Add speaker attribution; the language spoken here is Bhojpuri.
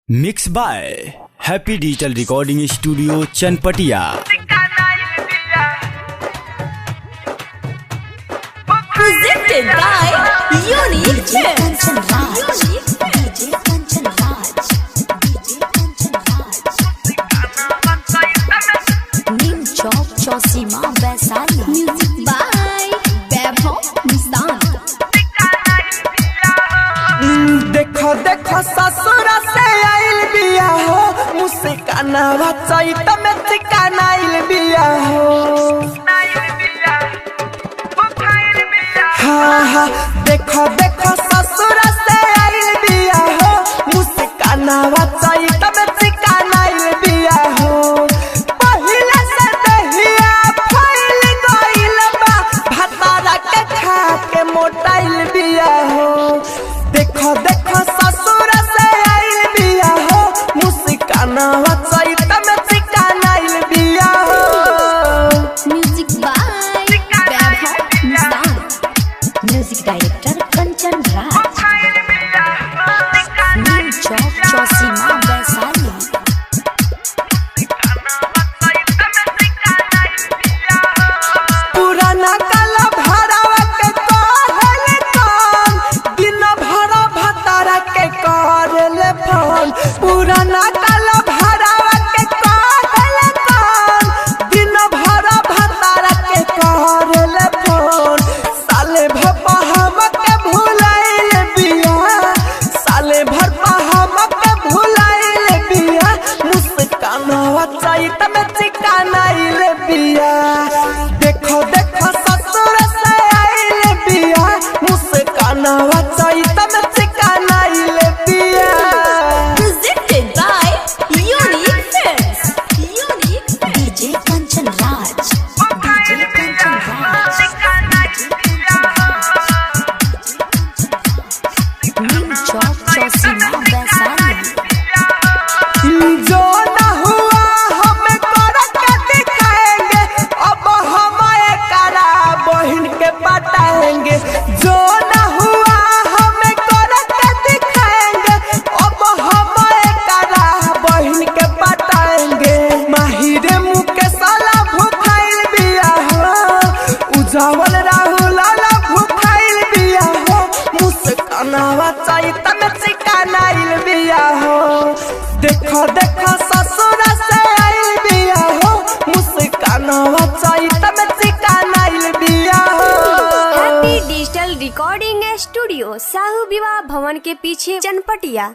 Speaker 1: Mix by Happy Digital Recording Studio Chanpatia.
Speaker 2: Presented by Unique Films. Neem Chowk, Chausima, Vaisali. Music by Vaibhav Nissan.
Speaker 3: देखो देखो ससुर से आइल बिया हो, मुस्कानावा चैत में चिकनाइल बिया हो। हाँ हाँ देखो देखो ससुर से आइल बिया हो, मुस्कानावा चैत में चिकनाइल बिया हो। पहिले से दहिया फैल गइल बा, भतारा के खा के मोटाइल बिया हो। देखो देखो ससुर से आइल बिया हो, मुस्कानावा चैत में चिकनाइल बिया हो।
Speaker 2: Music by Vaibhav Nissan. Music director Kanchan Raj. Neem Chowk, Chausima, Vaisali.
Speaker 3: पुराना काला भरावा के कहले कौन, दिन भरा भतारा के करले फोन। पुराना काला भरावा के कहले कौन, दिन भरा भतारा के करले फोन। साले भर हम के भुलाइल बिया, साले भर हम के भुलाइल बिया, मुस्कानावा चैत में चिकनाइल बिया। देखो देखो ससुर से आइल बिया, मुस्कानावा चैत में चिकनाइल बिया।
Speaker 2: Presented by Unique Films. Unique DJ Kanchan Raj. DJ Kanchan Raj. Neem Chowk, Chausima, Vaisali.
Speaker 3: जो न हुआ हम करके दिखाएंगे, अब हम एकरा बहिन के बताएंगे। जो न हुआ हम करके दिखाएंगे, अब हम एकरा बहिन के बताएंगे। माहिर मुँह के साला भूखाइल बिया हो, उजावल राहुल भूखाइल बिया हो, मुस्कानावा चैत में चिकनाइल बिया हो। देखो देखो ससुर से आइल बिया हो, मुस्कानावा चैत में चिकनाइल बिया हो।
Speaker 4: Happy Digital Recording studio Sahu विवाह भवन के पीछे चनपटिया।